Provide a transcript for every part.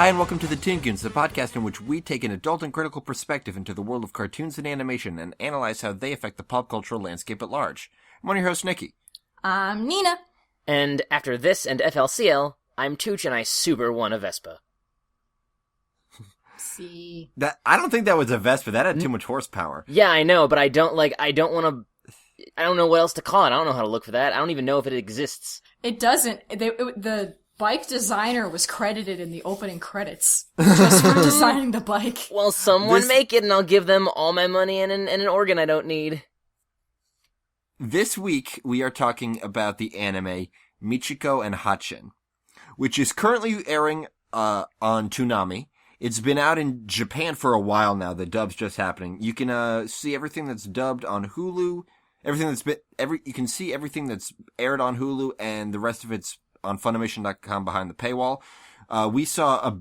Hi, and welcome to the Toon Goons, the podcast in which we take an adult and critical perspective into the world of cartoons and animation and analyze how they affect the pop cultural landscape at large. I'm one of your hosts, Nikki. I'm Nina. And after this and FLCL, I'm Tooch and I super want a Vespa. See. I don't think that was a Vespa. That had too much horsepower. Yeah, I know, but I don't want to... I don't know what else to call it. I don't know how to look for that. I don't even know if it exists. It doesn't. The bike designer was credited in the opening credits just for designing the bike. Well, someone make it and I'll give them all my money and an organ I don't need. This week, we are talking about the anime Michiko and Hatchin, which is currently airing on Toonami. It's been out in Japan for a while now. The dub's just happening. You can see everything that's dubbed on Hulu. You can see everything that's aired on Hulu, and the rest of it's on Funimation.com behind the paywall. We saw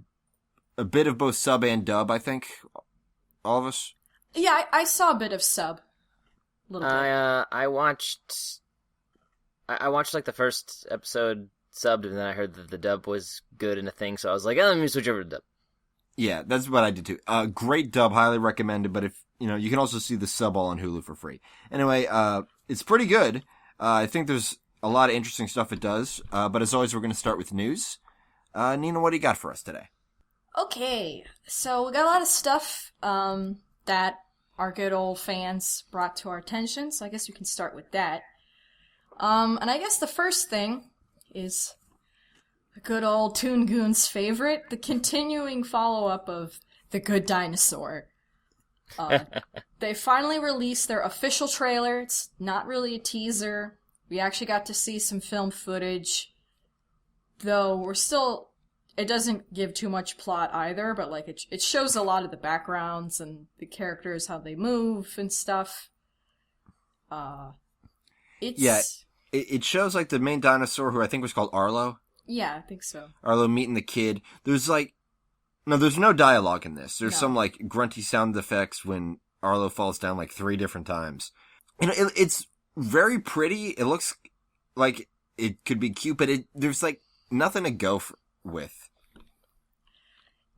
a bit of both sub and dub, I think. All of us. Yeah, I saw a bit of sub. I watched like the first episode subbed, and then I heard that the dub was good and a thing, so I was like, oh, let me switch over to dub. Yeah, that's what I did too. Great dub, highly recommended, but if, you can also see the sub all on Hulu for free. Anyway, it's pretty good. I think there's a lot of interesting stuff it does, but as always, we're going to start with news. Nina, what do you got for us today? Okay, so we got a lot of stuff that our good old fans brought to our attention, so I guess we can start with that. And I guess the first thing is the good old Toon Goons favorite, the continuing follow-up of The Good Dinosaur. They finally released their official trailer. It's not really a teaser. We actually got to see some film footage, though it doesn't give too much plot either, but like it shows a lot of the backgrounds and the characters, how they move and stuff. It shows like the main dinosaur, who I think was called Arlo. Yeah, I think so. Arlo meeting the kid. There's no dialogue in this. There's some like grunty sound effects when Arlo falls down like 3 different times. It's very pretty. It looks like it could be cute, but there's like nothing to go with.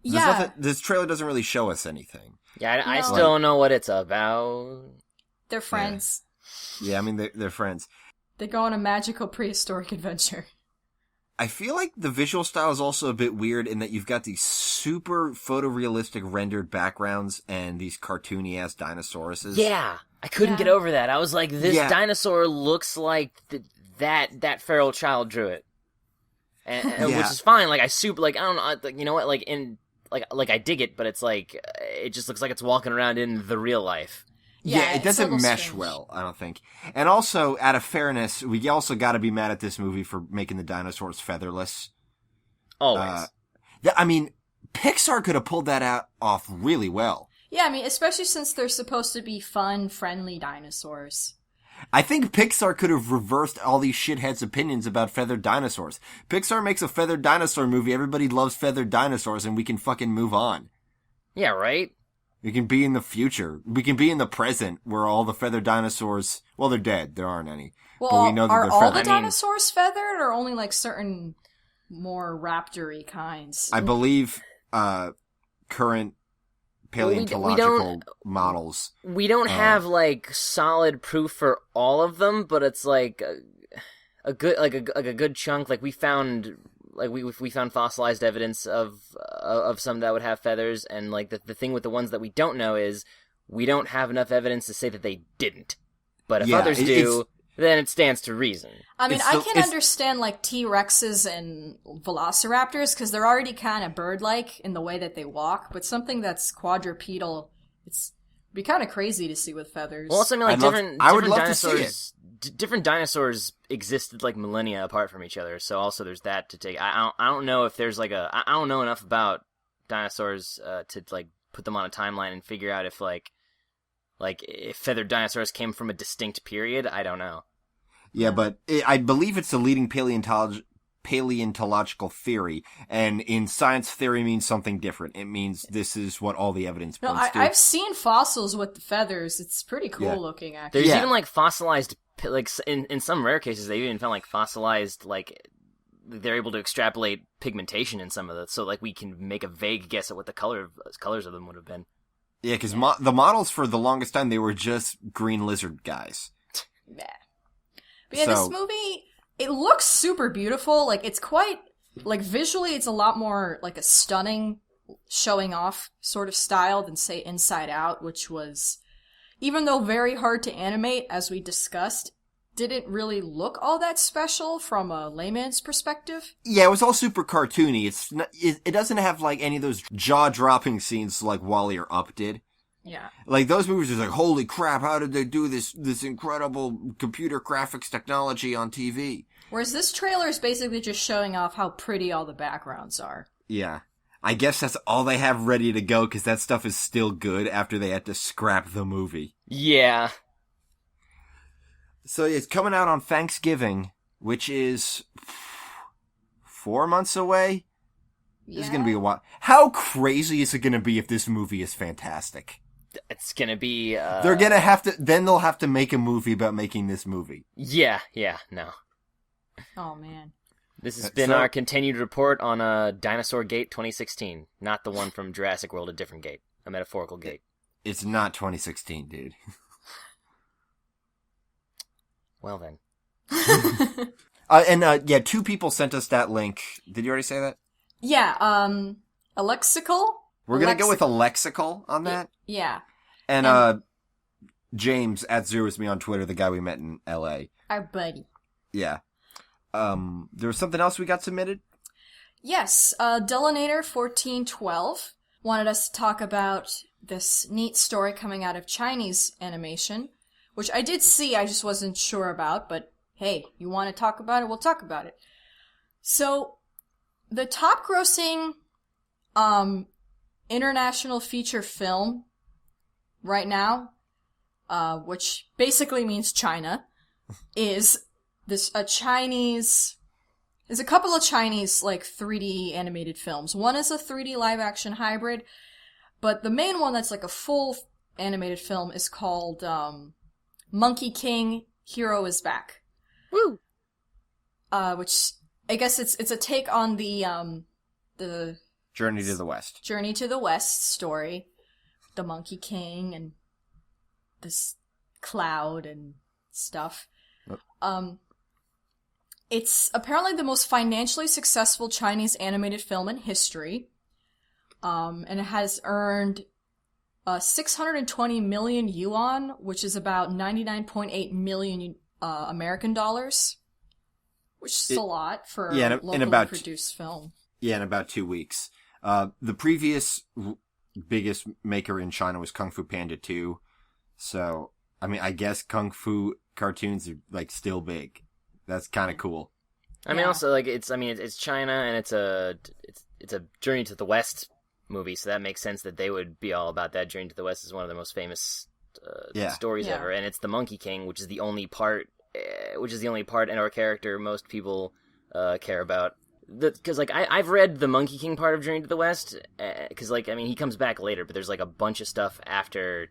This trailer doesn't really show us anything. Yeah, I still don't know what it's about. They're friends. Yeah, I mean, they're friends. They go on a magical prehistoric adventure. I feel like the visual style is also a bit weird in that you've got these super photorealistic rendered backgrounds and these cartoony-ass dinosauruses. Yeah, I couldn't get over that. I was like, this dinosaur looks like that feral child drew it. And which is fine. Like, I don't know, like, you know what, like, I dig it, but it's like, it just looks like it's walking around in the real life. Yeah, it doesn't mesh well, I don't think. And also, out of fairness, we also gotta be mad at this movie for making the dinosaurs featherless. Always. I mean, Pixar could have pulled that off really well. Yeah, I mean, especially since they're supposed to be fun, friendly dinosaurs. I think Pixar could have reversed all these shitheads' opinions about feathered dinosaurs. Pixar makes a feathered dinosaur movie, everybody loves feathered dinosaurs, and we can fucking move on. Yeah, right? We can be in the future. We can be in the present where all the feathered dinosaurs, well, they're dead. There aren't any. Well, but we know that are they're all feathered. the dinosaurs feathered, or only like certain more raptor-y kinds? I believe current paleontological models. We don't have like solid proof for all of them, but it's like a good chunk. Like we found fossilized evidence of some that would have feathers, and like the thing with the ones that we don't know is we don't have enough evidence to say that they didn't. But if others do, then it stands to reason. I mean, I can understand like T-Rexes and Velociraptors because they're already kind of bird-like in the way that they walk, but something that's quadrupedal, it'd be kind of crazy to see with feathers. Well, also, I mean, like different dinosaurs. To see it. Different dinosaurs existed like millennia apart from each other, so also there's that to take. I don't know if there's like I don't know enough about dinosaurs to like put them on a timeline and figure out if like if feathered dinosaurs came from a distinct period. I don't know. Yeah, but I believe it's the leading paleontological theory, and in science, theory means something different. It means this is what all the evidence points to. I've seen fossils with the feathers. It's pretty cool looking, actually. There's even like fossilized, like in some rare cases, they even found like fossilized like they're able to extrapolate pigmentation in some of the, so like we can make a vague guess at what the colors of them would have been. Yeah, because the models for the longest time, they were just green lizard guys. Yeah. But yeah, this movie, it looks super beautiful. Like, it's quite, like, visually, it's a lot more, like, a stunning, showing off sort of style than, say, Inside Out, which was, even though very hard to animate, as we discussed, didn't really look all that special from a layman's perspective. Yeah, it was all super cartoony. It doesn't have, like, any of those jaw-dropping scenes like Wall-E or Up did. Yeah. Like, those movies are like, holy crap, how did they do this incredible computer graphics technology on TV? Whereas this trailer is basically just showing off how pretty all the backgrounds are. Yeah. I guess that's all they have ready to go, because that stuff is still good after they had to scrap the movie. Yeah. So it's coming out on Thanksgiving, which is 4 months away. Yeah. This is going to be a while. How crazy is it going to be if this movie is fantastic? It's gonna be, They're gonna have to, then they'll have to make a movie about making this movie. Yeah, no. Oh, man. This has been our continued report on Dinosaur Gate 2016. Not the one from Jurassic World, a different gate. A metaphorical gate. It's not 2016, dude. Well then. Yeah, 2 people sent us that link. Did you already say that? Yeah, Alexical? We're gonna go with a lexical on that. Yeah. And James at Zero is me on Twitter, the guy we met in LA. Our buddy. Yeah. There was something else we got submitted? Yes, Delanator1412 wanted us to talk about this neat story coming out of Chinese animation, which I did see, I just wasn't sure about, but hey, you want to talk about it, we'll talk about it. So, the top grossing, international feature film right now, which basically means China, is there's a couple of Chinese, like, 3D animated films. One is a 3D live-action hybrid, but the main one that's, like, a full animated film is called, Monkey King, Hero is Back. Woo! Which, I guess it's a take on the Journey to the West. Journey to the West story. The Monkey King and this cloud and stuff. It's apparently the most financially successful Chinese animated film in history. And it has earned 620 million yuan, which is about 99.8 million American dollars. Which is a lot for a locally produced film. Yeah, in about 2 weeks. The previous biggest maker in China was Kung Fu Panda 2. So, I mean, I guess Kung Fu cartoons are, like, still big. That's kind of cool. I mean, also, like, it's China, and it's a Journey to the West movie, so that makes sense that they would be all about that. Journey to the West is one of the most famous stories ever, and it's the Monkey King, which is the only part in our character most people care about. Because, like, I've read the Monkey King part of Journey to the West, because, like, I mean, he comes back later, but there's, like, a bunch of stuff after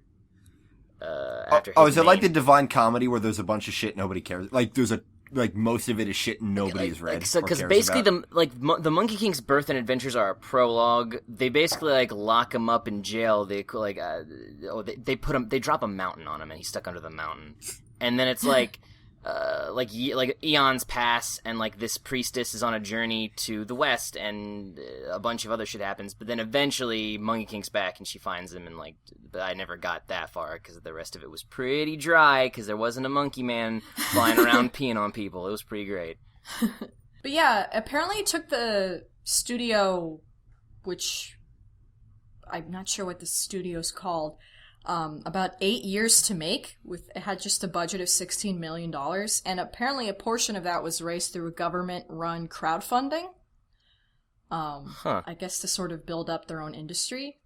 is it like the Divine Comedy where there's a bunch of shit nobody cares? Like, most of it is shit nobody has read or because cares basically about. the Monkey King's birth and adventures are a prologue. They basically, like, lock him up in jail. They they drop a mountain on him and he's stuck under the mountain. And then it's like eons pass, and, like, this priestess is on a journey to the west, and a bunch of other shit happens. But then eventually, Monkey King's back, and she finds him, and, like, but I never got that far because the rest of it was pretty dry because there wasn't a monkey man flying around peeing on people. It was pretty great. But yeah, apparently it took the studio, which I'm not sure what the studio's called, about 8 years to make. It had just a budget of $16 million, and apparently a portion of that was raised through a government-run crowdfunding. I guess to sort of build up their own industry.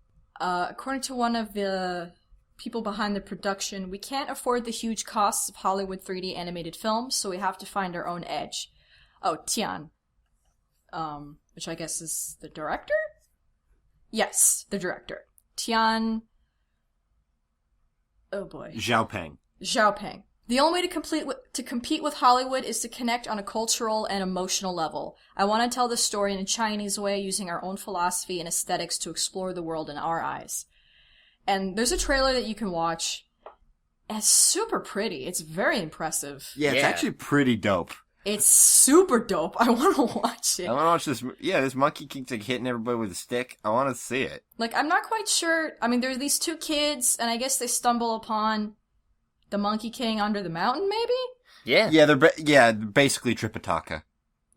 According to one of the people behind the production, we can't afford the huge costs of Hollywood 3D animated films, so we have to find our own edge. Oh, Tian. Which I guess is the director? Yes, the director. Tian... Oh boy. Zhao Peng. The only way to compete with Hollywood is to connect on a cultural and emotional level. I want to tell the story in a Chinese way, using our own philosophy and aesthetics to explore the world in our eyes. And there's a trailer that you can watch. It's super pretty. It's very impressive. Yeah, it's actually pretty dope. It's super dope. I want to watch it. I want to watch this. Yeah, this Monkey King's like hitting everybody with a stick. I want to see it. Like, I'm not quite sure. I mean, there's these two kids, and I guess they stumble upon the Monkey King under the mountain, maybe? Yeah. Yeah, they're basically Tripitaka.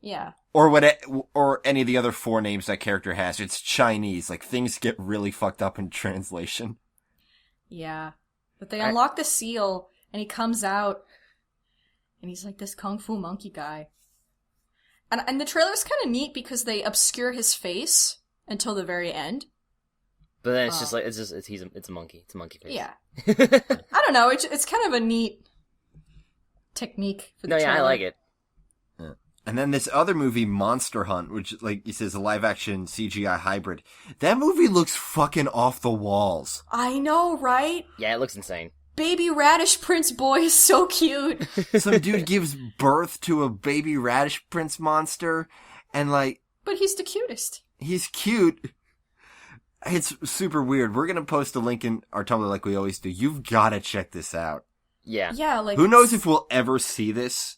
Yeah. Or any of the other 4 names that character has. It's Chinese. Like, things get really fucked up in translation. Yeah. But they unlock the seal, and he comes out, and he's like this kung fu monkey guy. And the trailer's kind of neat because they obscure his face until the very end. But then it's just like it's a monkey. It's a monkey face. Yeah. I don't know. It's kind of a neat technique for the trailer. I like it. Yeah. And then this other movie, Monster Hunt, which, like he says, a live-action CGI hybrid. That movie looks fucking off the walls. I know, right? Yeah, it looks insane. Baby Radish Prince boy is so cute. Some dude gives birth to a baby Radish Prince monster, and like... But he's the cutest. He's cute. It's super weird. We're gonna post a link in our Tumblr like we always do. You've gotta check this out. Yeah. Yeah, like... Who knows if we'll ever see this,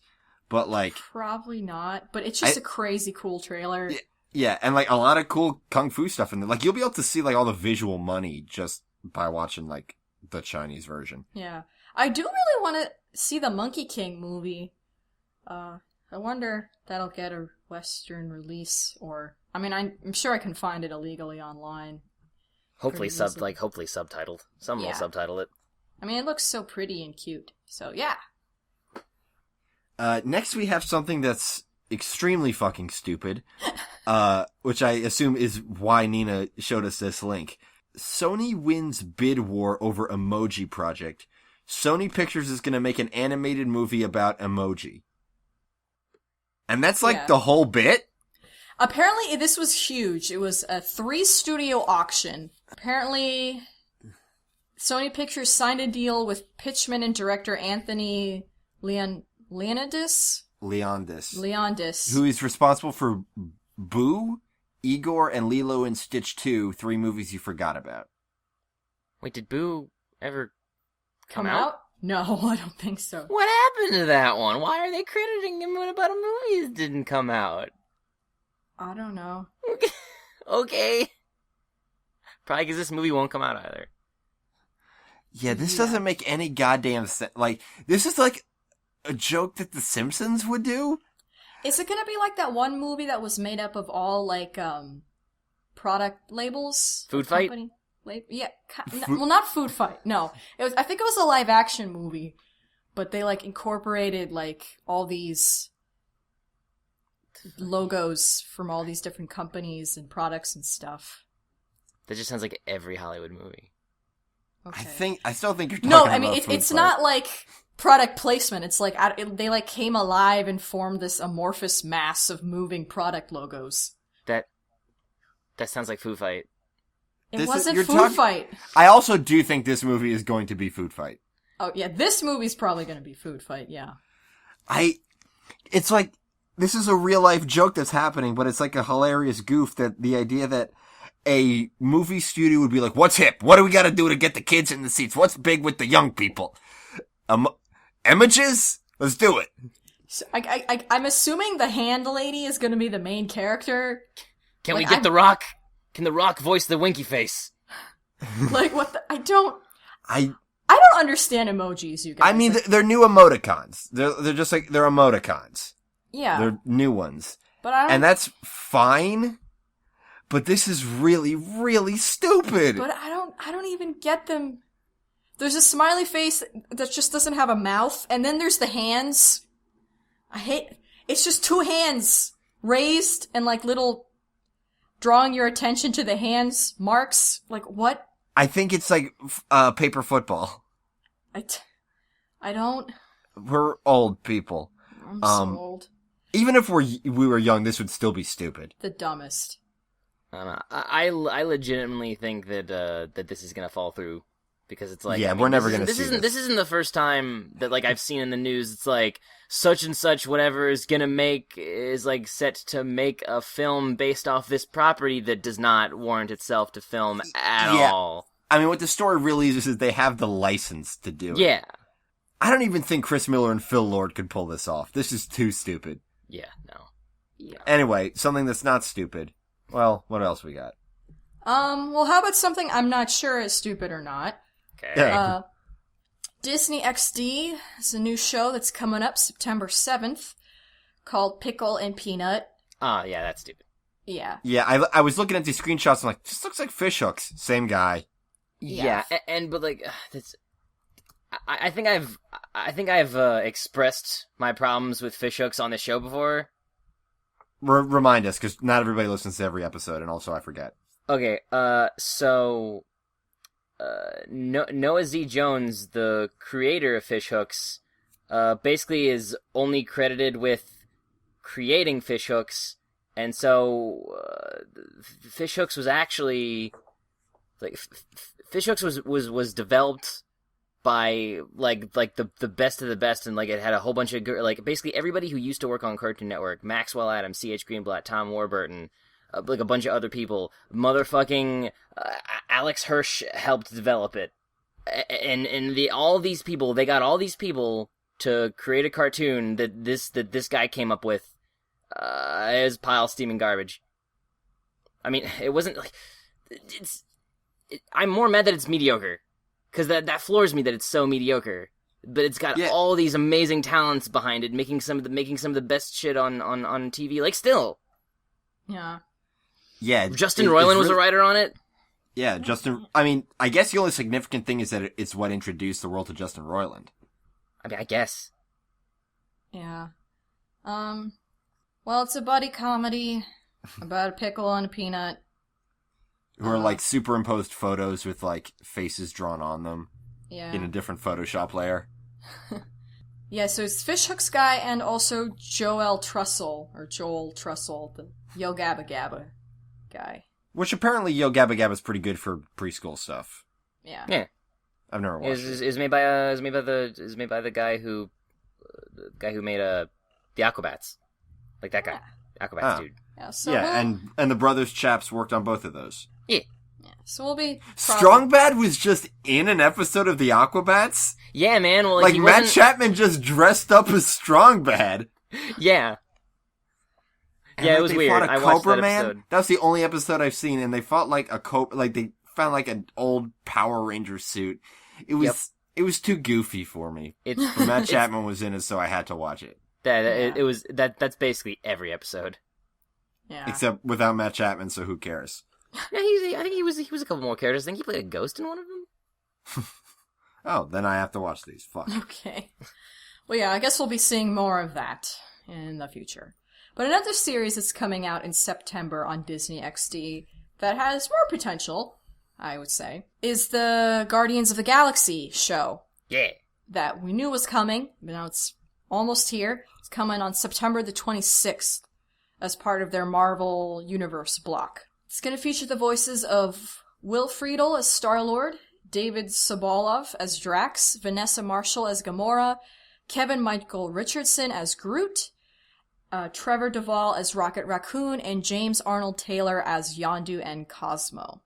but like... Probably not, but it's just a crazy cool trailer. Yeah, and like a lot of cool kung fu stuff in there. Like, you'll be able to see like all the visual money just by watching like the Chinese version. Yeah. I do really want to see the Monkey King movie. I wonder if that'll get a Western release, or... I mean, I'm sure I can find it illegally online. Hopefully subtitled. Someone will subtitle it. I mean, it looks so pretty and cute. So, yeah. Next we have something that's extremely fucking stupid, which I assume is why Nina showed us this link. Sony wins bid war over emoji project. Sony Pictures is going to make an animated movie about emoji. And that's like the whole bit? Apparently, this was huge. It was a 3-studio auction. Apparently, Sony Pictures signed a deal with pitchman and director Anthony Leonidas, who is responsible for Boo, Igor, and Lilo and Stitch 2, 3 movies you forgot about. Wait, did Boo ever come out? No, I don't think so. What happened to that one? Why are they crediting him about a movie that didn't come out? I don't know. Okay. Probably because this movie won't come out either. Yeah, this doesn't make any goddamn sense. Like, this is like a joke that The Simpsons would do? Is it gonna be like that one movie that was made up of all, like, product labels? Food Fight? Yeah. Well, not Food Fight. No. I think it was a live-action movie. But they, like, incorporated, like, all these logos from all these different companies and products and stuff. That just sounds like every Hollywood movie. Okay. I still think you're talking about No, I mean, it's Fight. not like product placement. It's like, they like came alive and formed this amorphous mass of moving product logos. That sounds like Food Fight. It wasn't Food Fight. I also do think this movie is going to be Food Fight. Oh, yeah, this movie's probably going to be Food Fight, yeah. It's like, this is a real-life joke that's happening, but it's like a hilarious goof that the idea that a movie studio would be like, what's hip? What do we gotta do to get the kids in the seats? What's big with the young people? Images? Let's do it. So, I'm assuming the hand lady is going to be the main character. Can we get The Rock? Can The Rock voice the winky face? Like, what the... I don't understand emojis, you guys. I mean, they're new emoticons. They're just like, they're emoticons. Yeah. They're new ones. But I don't... And that's fine, but this is really, really stupid. But I don't even get them. There's a smiley face that just doesn't have a mouth, and then there's the hands. It's just 2 hands raised and like little drawing your attention to the hands marks. Like, what? I think it's like, paper football. I don't... We're old people. I'm so old. Even if we were young, this would still be stupid. The dumbest. I legitimately think that this is gonna fall through because it's like, yeah, I mean, we're never gonna this see isn't this isn't the first time that like I've seen in the news. It's like such and such whatever is like set to make a film based off this property that does not warrant itself to film at all. I mean, what the story really is they have the license to do it. Yeah. I don't even think Chris Miller and Phil Lord could pull this off. This is too stupid. Yeah, no. Yeah. Anyway, something that's not stupid. Well, what else we got? Well, how about something I'm not sure is stupid or not? Okay. Yeah. Disney XD is a new show that's coming up September 7th called Pickle and Peanut. Oh, yeah, that's stupid. Yeah. Yeah, I was looking at these screenshots and I'm like, this looks like fish hooks. Same guy. Yeah, but like, that's... I think I've expressed my problems with fishhooks on this show before. Remind us, because not everybody listens to every episode, and also I forget. Okay, so Noah Z. Jones, the creator of fishhooks, basically is only credited with creating fishhooks, and so fishhooks was actually like fishhooks was developed by like the best of the best, and like it had a whole bunch of like basically everybody who used to work on Cartoon Network, Maxwell Adams, C.H. Greenblatt, Tom Warburton, like a bunch of other people, motherfucking Alex Hirsch helped develop it, and all these people, they got all these people to create a cartoon that this guy came up with. Is pile of steaming garbage. I mean, it wasn't like I'm more mad that it's mediocre. Because that floors me that it's so mediocre, but it's got all these amazing talents behind it, making some of the best shit on TV. Like still, yeah. Justin Roiland was a writer on it. Yeah, Justin. I mean, I guess the only significant thing is that it's what introduced the world to Justin Roiland. I mean, I guess. Yeah. Well, it's a buddy comedy about a pickle and a peanut. Who are like superimposed photos with like faces drawn on them. Yeah. In a different Photoshop layer. Yeah, so it's Fishhooks guy and also Joel Trussell, the Yo Gabba Gabba guy. Which apparently Yo Gabba Gabba is pretty good for preschool stuff. Yeah. Yeah. I've never watched it. Is made by the guy who made the Aquabats. Like that guy. Aquabats dude. Yeah, so and the Brothers Chaps worked on both of those. Yeah. So we'll be Strongbad was just in an episode of the Aquabats? Yeah, man. Well, like Matt Chapman just dressed up as Strongbad. Yeah. And yeah, it was weird. I watched that episode. That was the only episode I've seen, and they fought like a cobra. Like they found like an old Power Ranger suit. It was too goofy for me. Matt Chapman was in it, so I had to watch it. That's basically every episode. Yeah. Except without Matt Chapman, so who cares? Yeah, I think he was a couple more characters. I think he played a ghost in one of them. Oh, then I have to watch these. Fuck. Okay. Well, yeah, I guess we'll be seeing more of that in the future. But another series that's coming out in September on Disney XD that has more potential, I would say, is the Guardians of the Galaxy show. Yeah. That we knew was coming, but now it's almost here. It's coming on September the 26th as part of their Marvel Universe block. It's going to feature the voices of Will Friedle as Star-Lord, David Sobolov as Drax, Vanessa Marshall as Gamora, Kevin Michael Richardson as Groot, Trevor Duvall as Rocket Raccoon, and James Arnold Taylor as Yondu and Cosmo.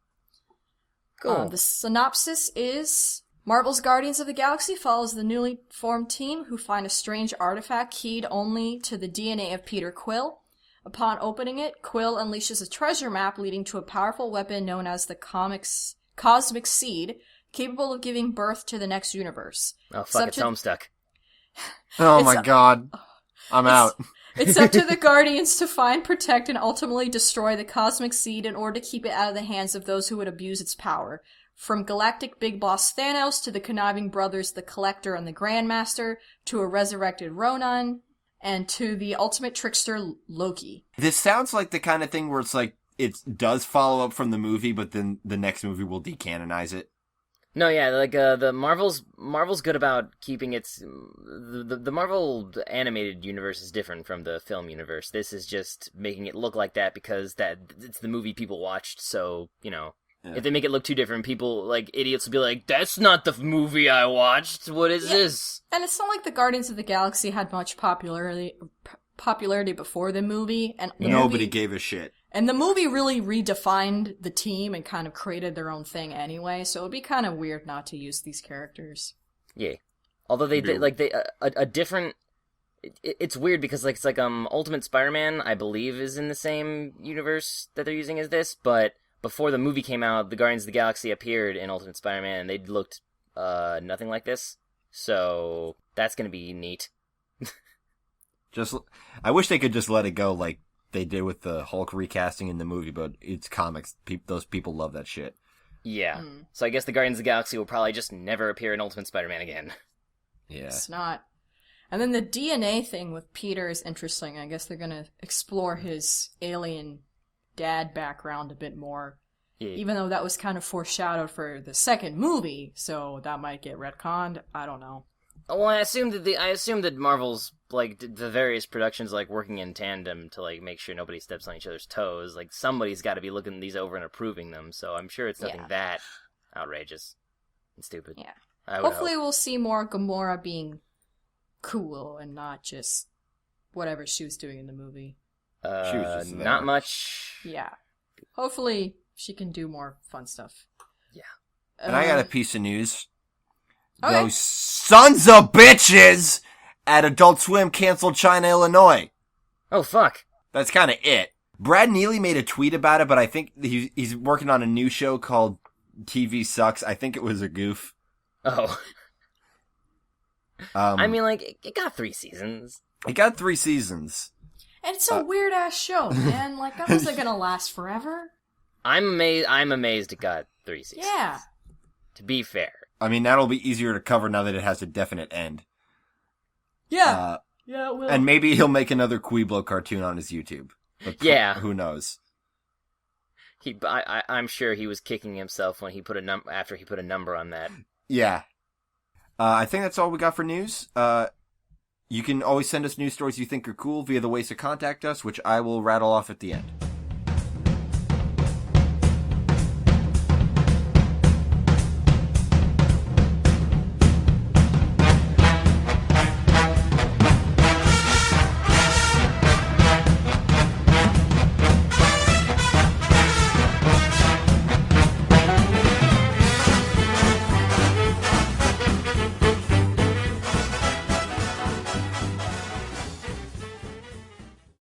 Cool. The synopsis is... Marvel's Guardians of the Galaxy follows the newly formed team who find a strange artifact keyed only to the DNA of Peter Quill. Upon opening it, Quill unleashes a treasure map leading to a powerful weapon known as the Cosmic Seed, capable of giving birth to the next universe. Oh, fuck, it's Homestuck. Oh my god. I'm out. It's up to the Guardians to find, protect, and ultimately destroy the Cosmic Seed in order to keep it out of the hands of those who would abuse its power. From galactic big boss Thanos to the conniving brothers the Collector and the Grandmaster, to a resurrected Ronan, and to the ultimate trickster Loki. This sounds like the kind of thing where it's like, it does follow up from the movie, but then the next movie will decanonize it. No, yeah, like the Marvel's good about keeping its the Marvel animated universe is different from the film universe. This is just making it look like that because it's the movie people watched, so, you know. If they make it look too different, people, like, idiots will be like, that's not the movie I watched. What is this? And it's not like the Guardians of the Galaxy had much popularity before the movie. And Nobody gave a shit. And the movie really redefined the team and kind of created their own thing anyway, so it'd be kind of weird not to use these characters. Yeah. Although a different... It's weird because it's like Ultimate Spider-Man, I believe, is in the same universe that they're using as this, but before the movie came out, the Guardians of the Galaxy appeared in Ultimate Spider-Man, and they looked nothing like this. So that's gonna be neat. I wish they could just let it go like they did with the Hulk recasting in the movie, but it's comics. Those people love that shit. Yeah. So I guess the Guardians of the Galaxy will probably just never appear in Ultimate Spider-Man again. Yeah. It's not. And then the DNA thing with Peter is interesting. I guess they're gonna explore his alien dad background a bit more. Yeah. Even though that was kind of foreshadowed for the second movie, so that might get retconned. I don't know. Well, I assume that Marvel's, like, the various productions, like, working in tandem to, like, make sure nobody steps on each other's toes. Like, somebody's got to be looking these over and approving them, so I'm sure it's nothing that outrageous and stupid. Yeah. Hopefully we'll see more Gamora being cool and not just whatever she was doing in the movie. She was just not much. Yeah. Hopefully she can do more fun stuff. Yeah. And I got a piece of news. Okay. Those sons of bitches at Adult Swim canceled China, Illinois. Oh, fuck. That's kind of it. Brad Neely made a tweet about it, but I think he's working on a new show called TV Sucks. I think it was a goof. Oh. I mean, like, it got 3 seasons. It got 3 seasons. And it's a weird-ass show, man. Like, that wasn't gonna last forever. I'm amazed it got 3 seasons. Yeah. To be fair. I mean, that'll be easier to cover now that it has a definite end. Yeah. Yeah, it will. And maybe he'll make another Quiblo cartoon on his YouTube. But yeah. Who knows? I'm sure he was kicking himself when he put after he put a number on that. Yeah. I think that's all we got for news. You can always send us news stories you think are cool via the ways to contact us, which I will rattle off at the end.